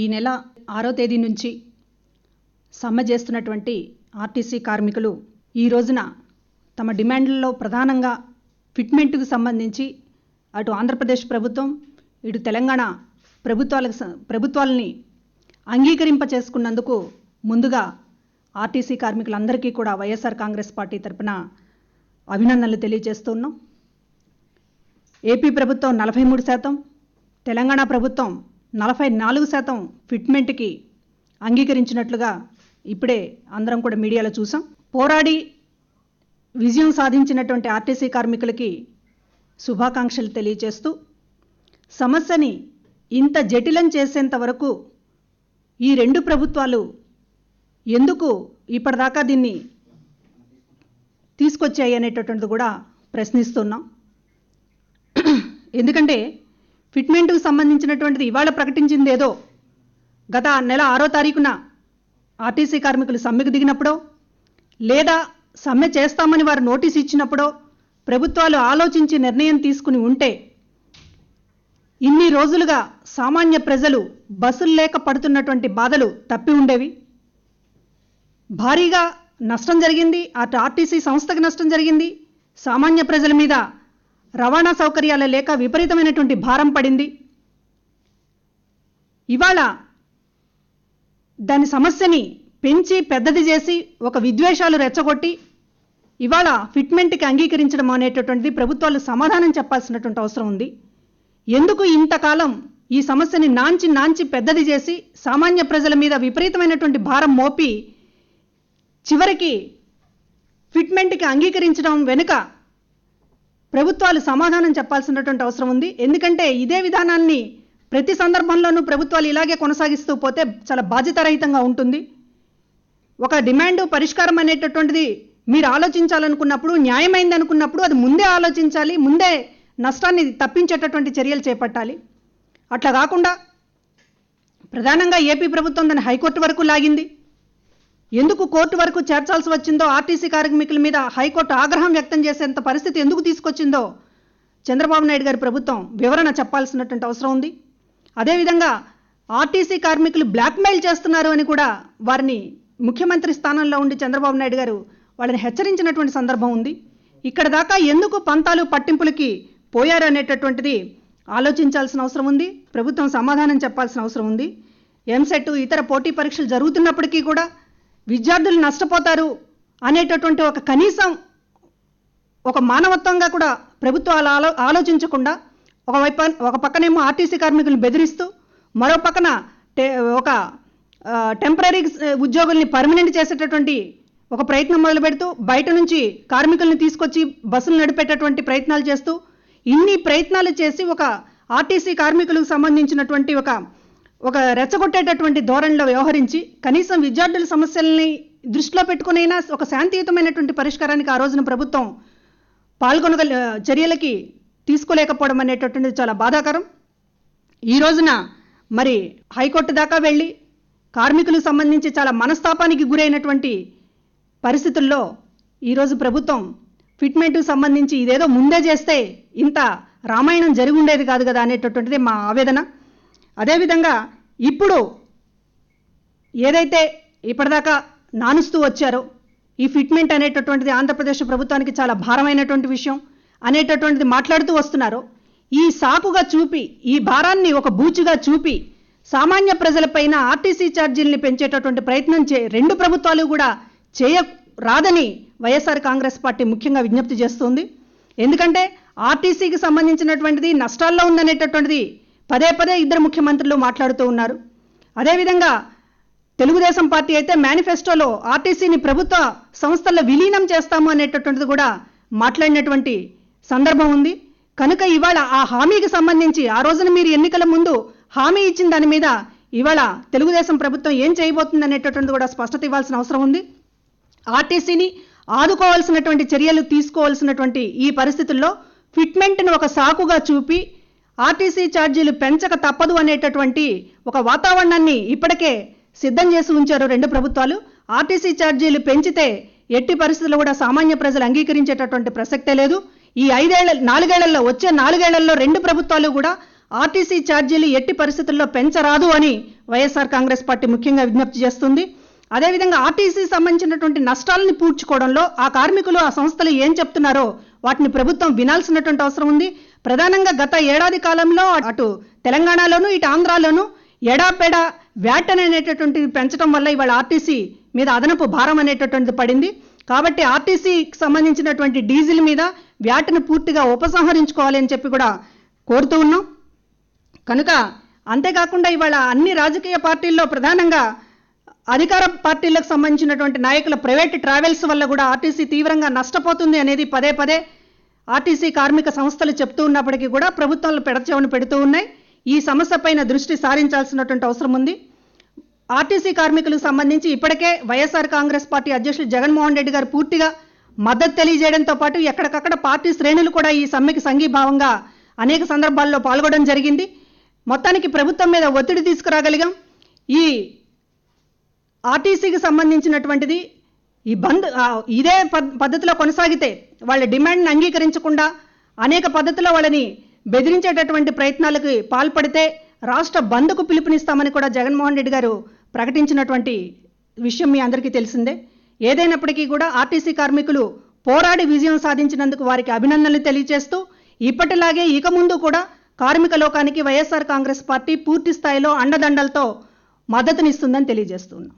ఈ నెల 6వ తేదీ నుంచి సమ్మె చేస్తున్నటువంటి ఆర్టీసీ కార్మికులు ఈ రోజున తమ డిమాండ్లలో ప్రధానంగా ఫిట్మెంట్కు సంబంధించి అటు ఆంధ్రప్రదేశ్ ప్రభుత్వం ఇటు తెలంగాణ ప్రభుత్వాలని అంగీకరింప చేసుకున్నందుకు ముందుగా ఆర్టీసీ కార్మికులందరికీ కూడా వైఎస్ఆర్ కాంగ్రెస్ పార్టీ తరపున అభినందనలు తెలియజేస్తున్నాం. ఏపీ ప్రభుత్వం 43%, తెలంగాణ ప్రభుత్వం 44% ఫిట్మెంట్కి అంగీకరించినట్లుగా ఇప్పుడే అందరం కూడా మీడియాలో చూసాం. పోరాడి విజయం సాధించినటువంటి ఆర్టీసీ కార్మికులకి శుభాకాంక్షలు తెలియజేస్తూ సమస్యని ఇంత జటిలం చేసేంత వరకు ఈ రెండు ప్రభుత్వాలు ఎందుకు ఇప్పటిదాకా దీన్ని తీసుకొచ్చాయి అనేటటువంటిది కూడా ప్రశ్నిస్తున్నాం. ఎందుకంటే ఫిట్మెంట్కు సంబంధించినటువంటిది ఇవాళ ప్రకటించింది ఏదో గత నెల 6వ తారీఖున ఆర్టీసీ కార్మికులు సమ్మెకు దిగినప్పుడో లేదా సమ్మె చేస్తామని వారు నోటీస్ ఇచ్చినప్పుడో ప్రభుత్వాలు ఆలోచించి నిర్ణయం తీసుకుని ఉంటే ఇన్ని రోజులుగా సామాన్య ప్రజలు బస్సులు లేక పడుతున్నటువంటి బాధలు తప్పి ఉండేవి. భారీగా నష్టం జరిగింది, అటు ఆర్టీసీ సంస్థకి నష్టం జరిగింది, సామాన్య ప్రజల మీద రవాణా సౌకర్యాలు లేక విపరీతమైనటువంటి భారం పడింది. ఇవాళ దాని సమస్యని పెంచి పెద్దది చేసి ఒక విద్వేషాలు రెచ్చగొట్టి ఇవాళ ఫిట్మెంట్కి అంగీకరించడం అనేటటువంటిది ప్రభుత్వాలు సమాధానం చెప్పాల్సినటువంటి అవసరం ఉంది. ఎందుకు ఇంతకాలం ఈ సమస్యని నాంచి పెద్దది చేసి సామాన్య ప్రజల మీద విపరీతమైనటువంటి భారం మోపి చివరికి ఫిట్మెంట్కి అంగీకరించడం వెనుక ప్రభుత్వాలు సమాధానం చెప్పాల్సినటువంటి అవసరం ఉంది. ఎందుకంటే ఇదే విధానాన్ని ప్రతి సందర్భంలోనూ ప్రభుత్వాలు ఇలాగే కొనసాగిస్తూ పోతే చాలా బాధ్యతారహితంగా ఉంటుంది. ఒక డిమాండ్ పరిష్కారం అనేటటువంటిది మీరు ఆలోచించాలనుకున్నప్పుడు, న్యాయమైంది అనుకున్నప్పుడు అది ముందే ఆలోచించాలి, ముందే నష్టాన్ని తప్పించేటటువంటి చర్యలు చేపట్టాలి. అట్లా కాకుండా ప్రధానంగా ఏపీ ప్రభుత్వం దాన్ని హైకోర్టు వరకు లాగింది. ఎందుకు కోర్టు వరకు చేర్చాల్సి వచ్చిందో, ఆర్టీసీ కార్మికుల మీద హైకోర్టు ఆగ్రహం వ్యక్తం చేసేంత పరిస్థితి ఎందుకు తీసుకొచ్చిందో చంద్రబాబు నాయుడు గారి ప్రభుత్వం వివరణ చెప్పాల్సినటువంటి అవసరం ఉంది. అదేవిధంగా ఆర్టీసీ కార్మికులు బ్లాక్మెయిల్ చేస్తున్నారు అని కూడా వారిని ముఖ్యమంత్రి స్థానంలో ఉండి చంద్రబాబు నాయుడు గారు వాళ్ళని హెచ్చరించినటువంటి సందర్భం ఉంది. ఇక్కడ దాకా ఎందుకు పంతాలు పట్టింపులకి పోయారు అనేటటువంటిది ఆలోచించాల్సిన అవసరం ఉంది. ప్రభుత్వం సమాధానం చెప్పాల్సిన అవసరం ఉంది. ఎంసెట్ ఇతర పోటీ పరీక్షలు జరుగుతున్నప్పటికీ కూడా విద్యార్థులు నష్టపోతారు అనేటటువంటి ఒక కనీసం ఒక మానవత్వంగా కూడా ప్రభుత్వాలు ఆలోచించకుండా ఒక పక్కనేమో ఆర్టీసీ కార్మికులను బెదిరిస్తూ మరో పక్కన ఒక టెంపరీ ఉద్యోగుల్ని పర్మనెంట్ చేసేటటువంటి ఒక ప్రయత్నం మొదలు పెడుతూ బయట నుంచి కార్మికుల్ని తీసుకొచ్చి బస్సులు నడిపేటటువంటి ప్రయత్నాలు చేస్తూ ఇన్ని ప్రయత్నాలు చేసి ఒక ఆర్టీసీ కార్మికులకు సంబంధించినటువంటి ఒక రెచ్చగొట్టేటటువంటి ధోరణిలో వ్యవహరించి కనీసం విద్యార్థుల సమస్యల్ని దృష్టిలో పెట్టుకునైనా ఒక శాంతియుతమైనటువంటి పరిష్కారానికి ఆ రోజున ప్రభుత్వం చర్యలకి తీసుకోలేకపోవడం అనేటటువంటిది చాలా బాధాకరం. ఈ రోజున మరి హైకోర్టు దాకా వెళ్ళి కార్మికులకు సంబంధించి చాలా మనస్తాపానికి గురైనటువంటి పరిస్థితుల్లో ఈరోజు ప్రభుత్వం ఫిట్మెంట్కు సంబంధించి ఇదేదో ముందే చేస్తే ఇంత రామాయణం జరిగి ఉండేది కాదు కదా అనేటటువంటిది మా ఆవేదన. అదేవిధంగా ఇప్పుడు ఏదైతే ఇప్పటిదాకా నానుస్తూ వచ్చారో ఈ ఫిట్మెంట్ అనేటటువంటిది ఆంధ్రప్రదేశ్ ప్రభుత్వానికి చాలా భారమైనటువంటి విషయం అనేటటువంటిది మాట్లాడుతూ వస్తున్నారో ఈ సాకుగా చూపి ఈ భారాన్ని ఒక బూచుగా చూపి సామాన్య ప్రజలపైన ఆర్టీసీ ఛార్జీల్ని పెంచేటటువంటి ప్రయత్నం రెండు ప్రభుత్వాలు కూడా చేయరాదని వైఎస్ఆర్ కాంగ్రెస్ పార్టీ ముఖ్యంగా విజ్ఞప్తి చేస్తుంది. ఎందుకంటే ఆర్టీసీకి సంబంధించినటువంటిది నష్టాల్లో ఉందనేటటువంటిది పదే ఇద్దరు ముఖ్యమంత్రులు మాట్లాడుతూ ఉన్నారు. అదేవిధంగా తెలుగుదేశం పార్టీ అయితే మేనిఫెస్టోలో ఆర్టీసీని ప్రభుత్వ సంస్థల్లో విలీనం చేస్తాము అనేటటువంటిది కూడా మాట్లాడినటువంటి సందర్భం ఉంది. కనుక ఇవాళ ఆ హామీకి సంబంధించి ఆ రోజున మీరు ఎన్నికల ముందు హామీ ఇచ్చిన దాని మీద ఇవాళ తెలుగుదేశం ప్రభుత్వం ఏం చేయబోతుంది అనేటటువంటిది కూడా స్పష్టత ఇవ్వాల్సిన అవసరం ఉంది. ఆర్టీసీని ఆదుకోవాల్సినటువంటి చర్యలు తీసుకోవాల్సినటువంటి ఈ పరిస్థితుల్లో ఫిట్మెంట్ను ఒక సాకుగా చూపి ఆర్టీసీ ఛార్జీలు పెంచక తప్పదు అనేటటువంటి ఒక వాతావరణాన్ని ఇప్పటికే సిద్ధం చేసి ఉంచారు రెండు ప్రభుత్వాలు. ఆర్టీసీ ఛార్జీలు పెంచితే ఎట్టి పరిస్థితుల్లో కూడా సామాన్య ప్రజలు అంగీకరించేటటువంటి ప్రసక్తే లేదు. ఈ 4 వచ్చే 4 ఏళ్లలో రెండు ప్రభుత్వాలు కూడా ఆర్టీసీ ఛార్జీలు ఎట్టి పరిస్థితుల్లో పెంచరాదు అని వైఎస్ఆర్ కాంగ్రెస్ పార్టీ ముఖ్యంగా విజ్ఞప్తి చేస్తుంది. అదేవిధంగా ఆర్టీసీ సంబంధించినటువంటి నష్టాలను పూడ్చుకోవడంలో ఆ కార్మికులు ఆ సంస్థలు ఏం చెప్తున్నారో వాటిని ప్రభుత్వం వినాల్సినటువంటి అవసరం ఉంది. ప్రధానంగా గత ఏడాది కాలంలో అటు తెలంగాణలోను ఇటు ఆంధ్రాలోను ఎడాపెడా వ్యాట్ అనేటటువంటిది పెంచడం వల్ల ఇవాళ ఆర్టీసీ మీద అదనపు భారం అనేటటువంటిది పడింది. కాబట్టి ఆర్టీసీకి సంబంధించినటువంటి డీజిల్ మీద వ్యాట్ను పూర్తిగా ఉపసంహరించుకోవాలి అని చెప్పి కూడా కోరుతూ ఉన్నాం. కనుక అంతేకాకుండా ఇవాళ అన్ని రాజకీయ పార్టీల్లో ప్రధానంగా అధికార పార్టీలకు సంబంధించినటువంటి నాయకుల ప్రైవేట్ ట్రావెల్స్ వల్ల కూడా ఆర్టీసీ తీవ్రంగా నష్టపోతుంది అనేది పదే పదే ఆర్టీసీ కార్మిక సంస్థలు చెప్తూ ఉన్నప్పటికీ కూడా ప్రభుత్వాలు పెడచెవిన పెడుతూ ఉన్నాయి. ఈ సమస్య పైన దృష్టి సారించాల్సినటువంటి అవసరం ఉంది. ఆర్టీసీ కార్మికులకు సంబంధించి ఇప్పటికే వైఎస్ఆర్ కాంగ్రెస్ పార్టీ అధ్యక్షులు జగన్మోహన్ రెడ్డి గారు పూర్తిగా మద్దతు తెలియజేయడంతో పాటు ఎక్కడికక్కడ పార్టీ శ్రేణులు కూడా ఈ సమ్మెకి సంఘీభావంగా అనేక సందర్భాల్లో పాల్గొనడం జరిగింది. మొత్తానికి ప్రభుత్వం మీద ఒత్తిడి తీసుకురాగలిగాం. ఈ ఆర్టీసీకి సంబంధించినటువంటిది ఈ బంద్ ఇదే పద్ధతిలో కొనసాగితే వాళ్ళ డిమాండ్ని అంగీకరించకుండా అనేక పద్ధతిలో వాళ్ళని బెదిరించేటటువంటి ప్రయత్నాలకు పాల్పడితే రాష్ట్ర బంద్కు పిలుపునిస్తామని కూడా జగన్మోహన్ రెడ్డి గారు ప్రకటించినటువంటి విషయం మీ అందరికీ తెలిసిందే. ఏదైనప్పటికీ కూడా ఆర్టీసీ కార్మికులు పోరాడి విజయం సాధించినందుకు వారికి అభినందనలు తెలియజేస్తూ ఇప్పటిలాగే ఇక ముందు కూడా కార్మిక లోకానికి వైఎస్ఆర్ కాంగ్రెస్ పార్టీ పూర్తి స్థాయిలో అండదండలతో మద్దతునిస్తుందని తెలియజేస్తున్నాం.